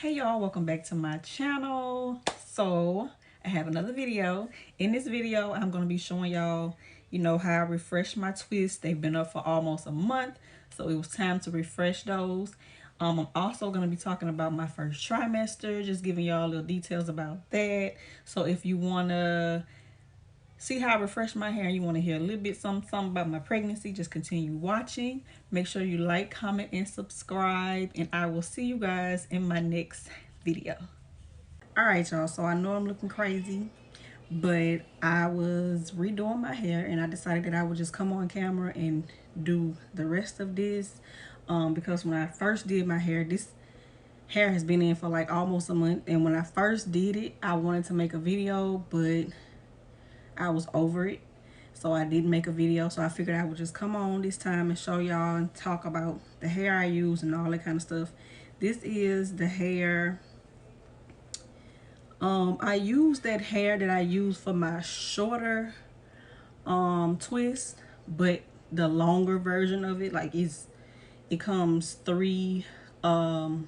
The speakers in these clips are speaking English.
Hey y'all, welcome back to my channel. So I have another video. In this video I'm going to be showing y'all how I refresh my twists. They've been up for almost a month, so it was time to refresh those. I'm also going to be talking about my first trimester, just giving y'all little details about that. So if you want to see how I refresh my hair and you want to hear a little bit something about my pregnancy, just continue watching. Make sure you like, comment, and subscribe, and I will see you guys in my next video. All right, y'all, so I know I'm looking crazy, but I was redoing my hair and I decided that I would just come on camera and do the rest of this because when I first did my hair, this hair has been in for like almost a month, and when I first did it I wanted to make a video, but I was over it, so I didn't make a video. So I figured I would just come on this time and show y'all and talk about the hair I use and all that kind of stuff. This is the hair. I use that hair that I use for my shorter twist, but the longer version of it, like it comes three bundles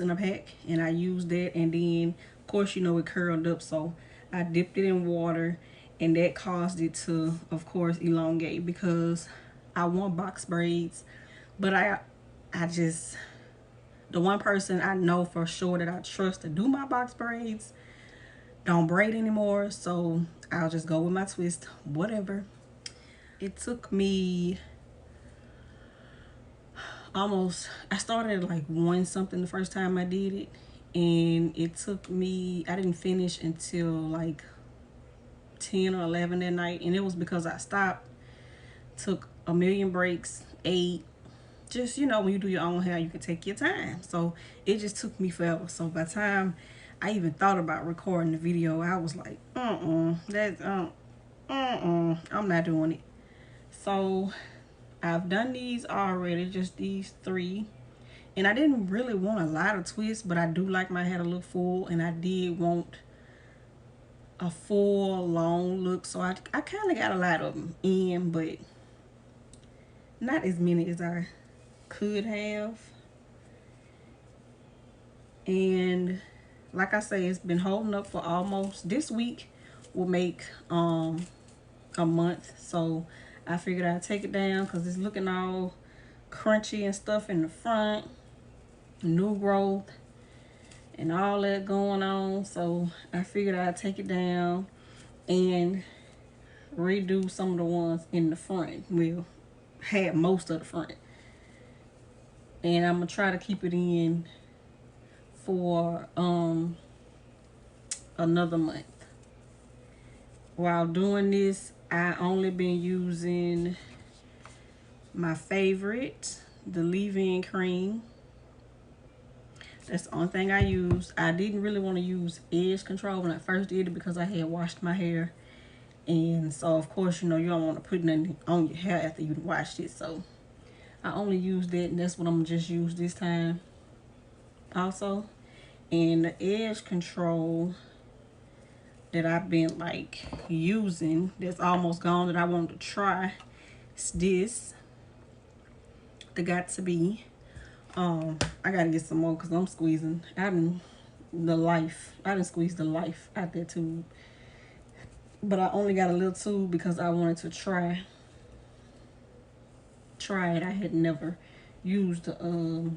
in a pack, and I use that. And then of course it curled up, so I dipped it in water, and that caused it to of course elongate because I want box braids. But I just, the one person I know for sure that I trust to do my box braids don't braid anymore, so I'll just go with my twist, whatever. It took me almost, I started at like 1 something the first time I did it, and it took me, I didn't finish until like 10 or 11 that night, and it was because I stopped, took a million breaks, ate. Just, when you do your own hair, you can take your time, so it just took me forever. So by the time I even thought about recording the video, I was like, I'm not doing it. So I've done these already, just these 3. And I didn't really want a lot of twists, but I do like my hair to look full, and I did want a full long look, so I kind of got a lot of them in, but not as many as I could have. And like I say, it's been holding up for almost, this week will make a month, so I figured I'd take it down because it's looking all crunchy and stuff in the front, new growth and all that going on. So I figured I'd take it down and redo some of the ones in the front. Well, had most of the front, and I'm gonna try to keep it in for another month. While doing this, I only been using my favorite, the leave-in cream. That's the only thing I use. I didn't really want to use edge control when I first did it because I had washed my hair, and so of course you don't want to put nothing on your hair after you washed it. So I only used that, and that's what I'm gonna just use this time also. And the edge control that I've been like using that's almost gone that I wanted to try is this, the Got To Be. I gotta get some more because I'm squeezing. I didn't squeeze the life out that tube, but I only got a little tube because I wanted to try it. I had never used the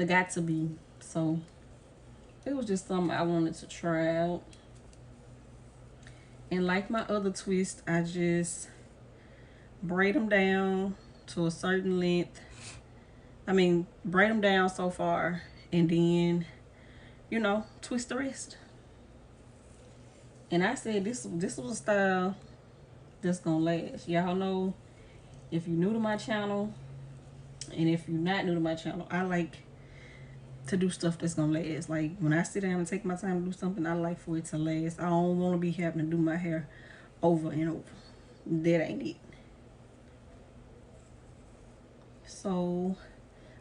Got To Be, so it was just something I wanted to try out. And like my other twist, I just braid them down to a certain length. I mean, braid them down so far, and then twist the rest. And I said this was a style that's gonna last. Y'all know, if you're new to my channel, and if you're not new to my channel, I like to do stuff that's gonna last. Like when I sit down and take my time to do something, I like for it to last. I don't want to be having to do my hair over and over. That ain't it. So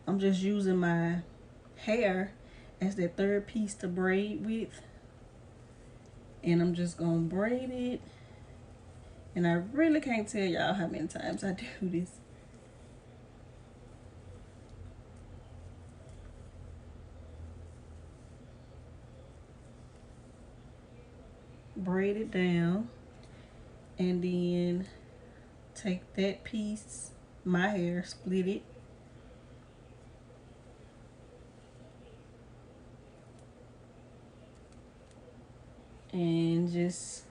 I'm just using my hair as that third piece to braid with, and I'm just gonna braid it. And I really can't tell y'all how many times I do this. braid it down, and then take that piece, my hair, split it, and just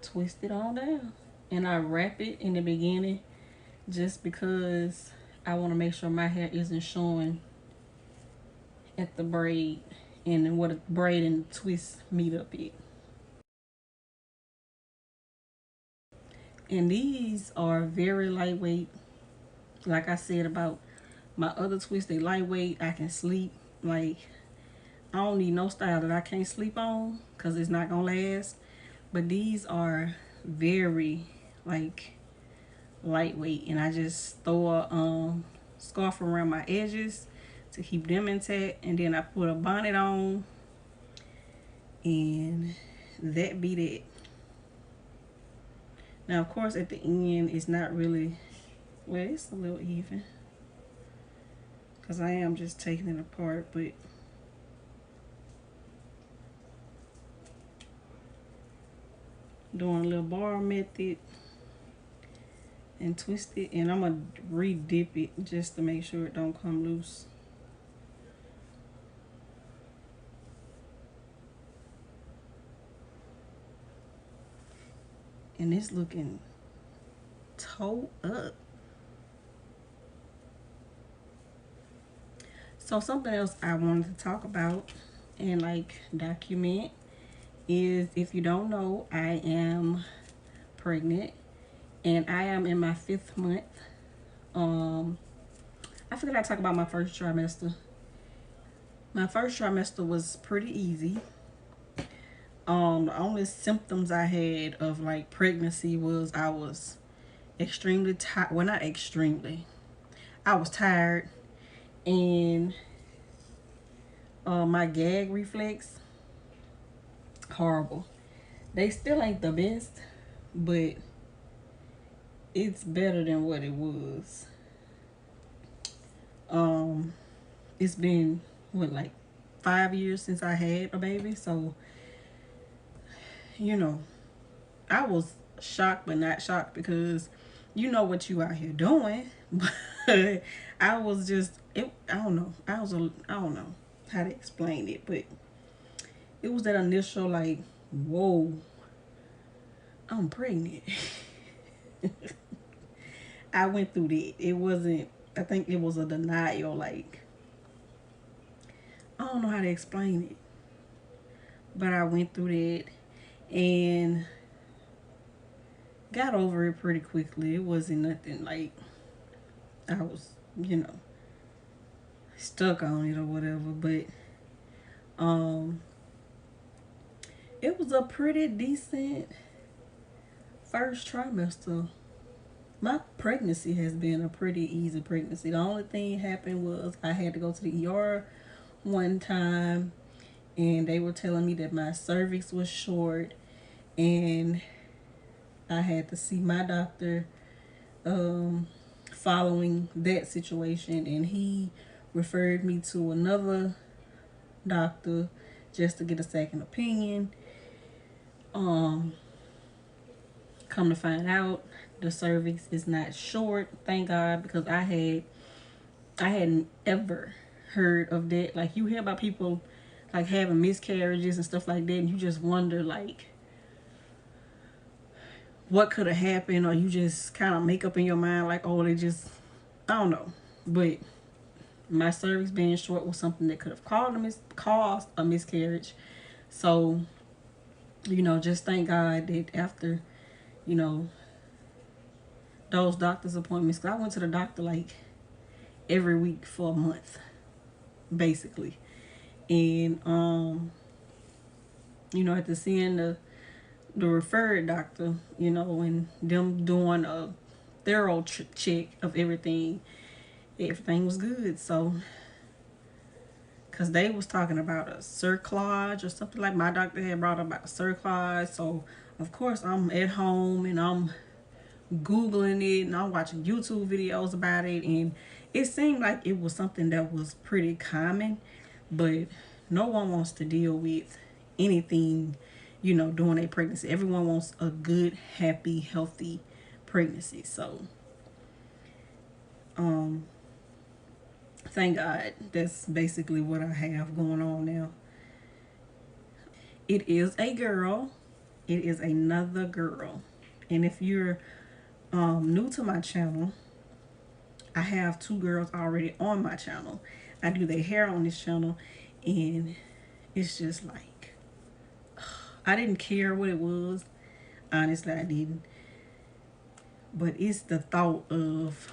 twist it on down. And I wrap it in the beginning just because I want to make sure my hair isn't showing at the braid and what a braid and twist meet up at. And these are very lightweight. Like I said about my other twists, they lightweight. I can sleep. Like, I don't need no style that I can't sleep on because it's not gonna last. But these are very like lightweight, and I just throw a scarf around my edges to keep them intact, and then I put a bonnet on, and that be that. Now of course at the end it's not really, well, it's a little even because I am just taking it apart, but doing a little bar method and twist it, and I'm gonna re-dip it just to make sure it don't come loose. And it's looking toe up. So something else I wanted to talk about and like document is, if you don't know, I am pregnant and I am in my 5th month. I forgot to talk about my first trimester. My first trimester was pretty easy. The only symptoms I had of like pregnancy was I was extremely tired. Well, not extremely. I was tired, and my gag reflex, horrible. They still ain't the best, but it's better than what it was. It's been what, like 5 years since I had a baby, so you know, I was shocked but not shocked because you know what you out here doing. But I was just, I don't know. I don't know how to explain it, but it was that initial like, whoa, I'm pregnant. I went through that. It wasn't, I think it was a denial, like, I don't know how to explain it. But I went through that and got over it pretty quickly. It wasn't nothing like I was, stuck on it or whatever. But it was a pretty decent first trimester. My pregnancy has been a pretty easy pregnancy. The only thing happened was I had to go to the ER one time, and they were telling me that my cervix was short, and I had to see my doctor following that situation, and he referred me to another doctor just to get a second opinion. Come to find out, the cervix is not short, thank God, because I hadn't ever heard of that. Like, you hear about people like having miscarriages and stuff like that, and you just wonder like what could have happened, or you just kind of make up in your mind like, oh, they just, I don't know. But my cervix being short was something that could have caused a miscarriage. So, just thank God that after, those doctor's appointments, because I went to the doctor like every week for a month, basically. And after seeing the referred doctor, and them doing a thorough check of everything was good. So, because they was talking about a cerclage or something, like my doctor had brought up about a cerclage. So of course I'm at home and I'm Googling it and I'm watching YouTube videos about it, and it seemed like it was something that was pretty common, but no one wants to deal with anything you know, during a pregnancy. Everyone wants a good, happy, healthy pregnancy. So thank God that's basically what I have going on now. It is a girl. It is another girl. And if you're new to my channel, I have two girls already on my channel. I do their hair on this channel, and it's just like, I didn't care what it was. Honestly, I didn't. But it's the thought of,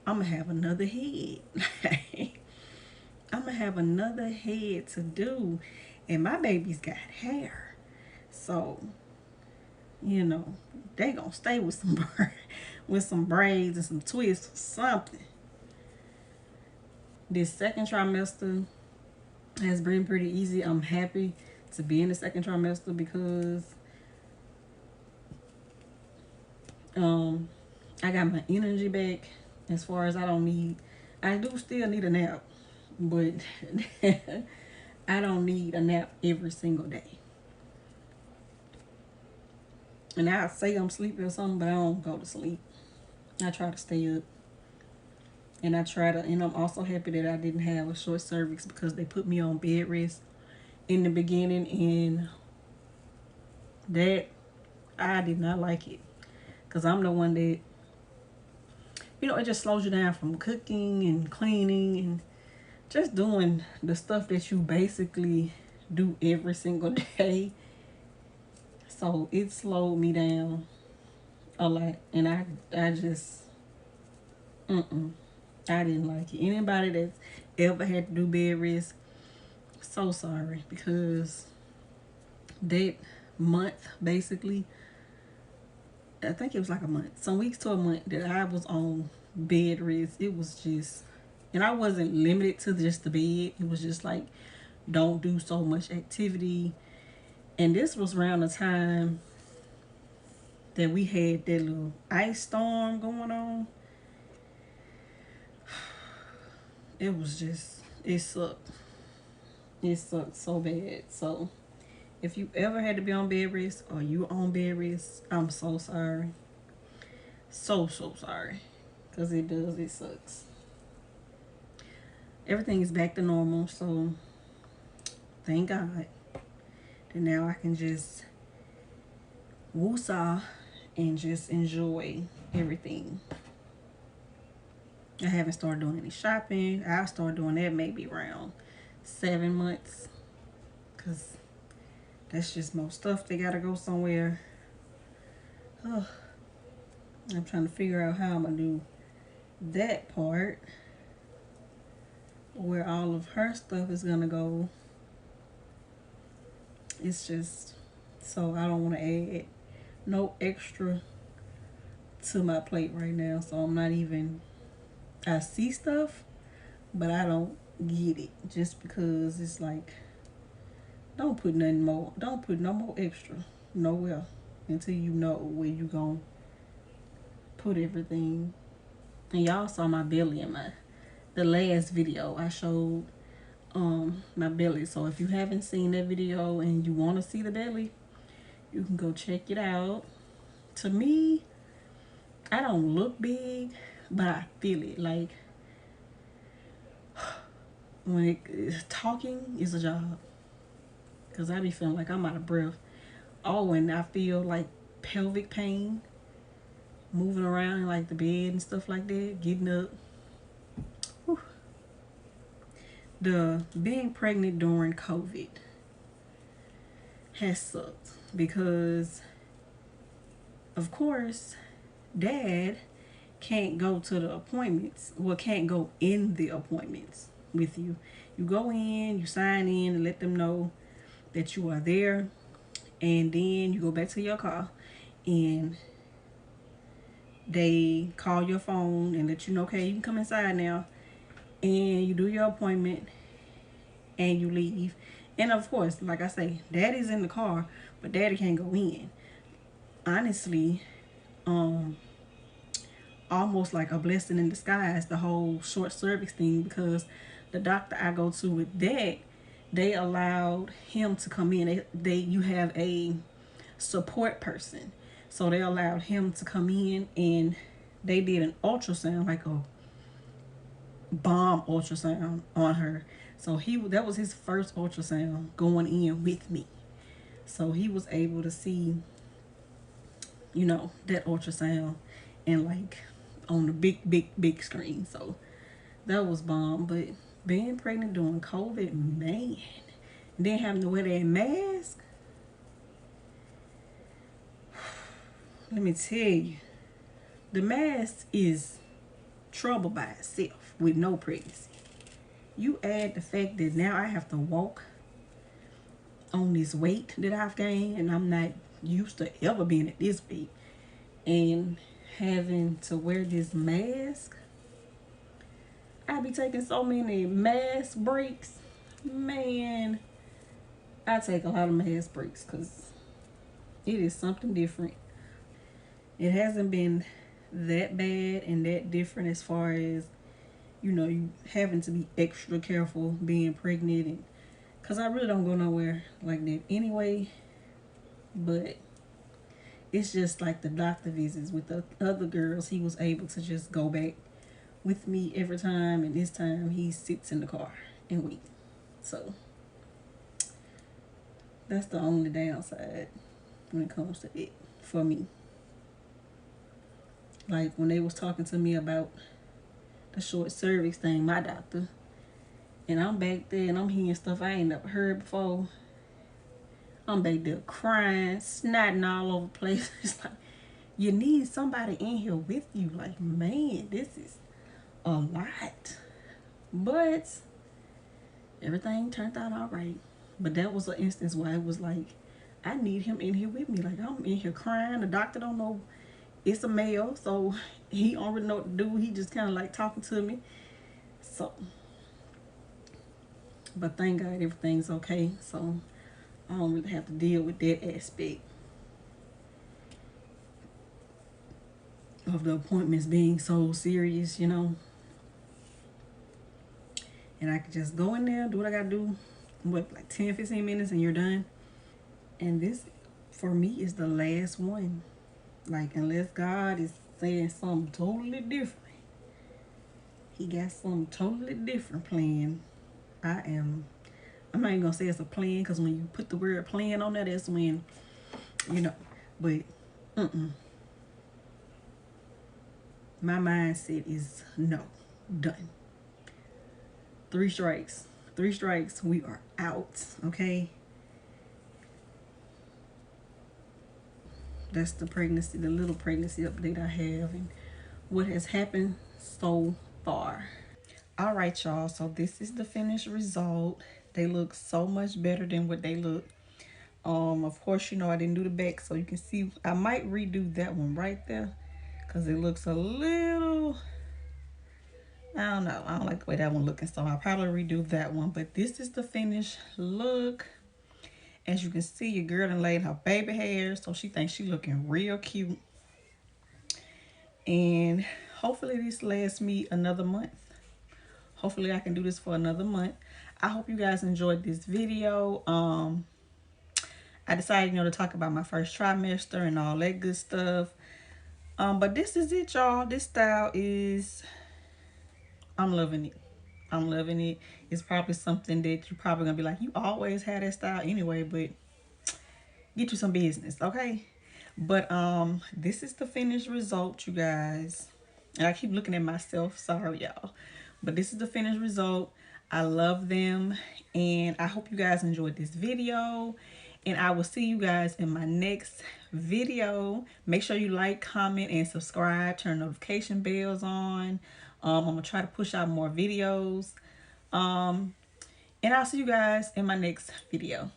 I'm going to have another head. I'm going to have another head to do. And my baby's got hair. So, you know, they going to stay with some with some braids and some twists or something. This second trimester has been pretty easy. I'm happy to be in the second trimester because I got my energy back. As far as I do still need a nap, but I don't need a nap every single day. And I say I'm sleepy or something, but I don't go to sleep. I try to stay up. And I'm also happy that I didn't have a short cervix because they put me on bed rest in the beginning, and that, I did not like it. Because I'm the one that, you know, it just slows you down from cooking and cleaning and just doing the stuff that you basically do every single day. So it slowed me down a lot. And I just, I didn't like it. Anybody that's ever had to do bed rest, so sorry. Because that month, basically, I think it was like a month, some weeks to a month that I was on bed rest. It was just, and I wasn't limited to just the bed. It was just like, don't do so much activity. And this was around the time that we had that little ice storm going on. It was just, it sucked. It sucked so bad. So if you ever had to be on bed rest or you on bed rest, I'm so sorry. So sorry. Because it sucks. Everything is back to normal. So thank God that now I can just woosah and just enjoy everything. I haven't started doing any shopping. I'll start doing that maybe around 7 months. Because that's just more stuff. They gotta go somewhere. Oh, I'm trying to figure out how I'm gonna do that part, where all of her stuff is gonna go. It's just, so I don't want to add no extra to my plate right now. So I'm not even, I see stuff, but I don't get it, just because it's like, don't put nothing more, don't put no more extra nowhere until you know where you gonna put everything. And y'all saw my belly in the last video. I showed my belly. So if you haven't seen that video and you want to see the belly, you can go check it out. To me, I don't look big, but I feel it. Like, when talking is a job, because I be feeling like I'm out of breath. Oh, and I feel like pelvic pain, moving around in like the bed and stuff like that, getting up. Whew. The being pregnant during COVID has sucked because, of course, Dad can't go to the appointments. Well, can't go in the appointments with you. You go in, you sign in and let them know that you are there, and then you go back to your car and they call your phone and let you know, okay, you can come inside now, and you do your appointment and you leave. And of course, like I say, Daddy's in the car, but Daddy can't go in. Honestly, almost like a blessing in disguise, the whole short cervix thing, because the doctor I go to with that, they allowed him to come in. You have a support person, so they allowed him to come in, and they did an ultrasound, like a bomb ultrasound on her. So that was his first ultrasound going in with me. So he was able to see, that ultrasound and like on the big, big, big screen. So that was bomb. But being pregnant during COVID, man, and then having to wear that mask, let me tell you, the mask is trouble by itself with no pregnancy. You add the fact that now I have to walk on this weight that I've gained, and I'm not used to ever being at this weight, and having to wear this mask. I be taking so many mask breaks. Man, I take a lot of mask breaks because it is something different. It hasn't been that bad and that different as far as, you having to be extra careful being pregnant, and because I really don't go nowhere like that anyway. But it's just like the doctor visits with the other girls. He was able to just go back with me every time, and this time he sits in the car and waits. So that's the only downside when it comes to it for me. Like when they was talking to me about the short cervix thing, my doctor, and I'm back there and I'm hearing stuff I ain't never heard before. I'm back there crying, snotting all over the place. It's like, you need somebody in here with you. Like, man, this is a lot. But everything turned out all right. But that was an instance where it was like, I need him in here with me. Like, I'm in here crying. The doctor don't know it's a male, so he don't really know what to do. He just kind of like talking to me. So, but thank God everything's okay. So I don't really have to deal with that aspect of the appointments being so serious. And I can just go in there, do what I gotta do, like 10-15 minutes, and you're done. And this, for me, is the last one. Like, unless God is saying something totally different, He got something totally different planned. I'm not even gonna say it's a plan, because when you put the word plan on there, that's when, you know. But, my mindset is no, done. Three strikes. Three strikes, we are out, okay? That's the pregnancy, the little pregnancy update I have, and what has happened so far. All right, y'all, so this is the finished result. They look so much better than what they look. Of course, I didn't do the back, so you can see I might redo that one right there, because it looks a little, I don't know, I don't like the way that one looking, so I'll probably redo that one. But this is the finished look. As you can see, your girl done laid her baby hair, so she thinks she looking real cute. And hopefully this lasts me another month. Hopefully I can do this for another month. I hope you guys enjoyed this video. I decided, to talk about my first trimester and all that good stuff. But this is it, y'all. This style is, I'm loving it. I'm loving it. It's probably something that you're probably gonna be like, you always had that style anyway, but get you some business, okay? But this is the finished result, you guys. And I keep looking at myself, sorry y'all, but this is the finished result. I love them, and I hope you guys enjoyed this video, and I will see you guys in my next video. Make sure you like, comment, and subscribe. Turn notification bells on. I'm gonna try to push out more videos, and I'll see you guys in my next video.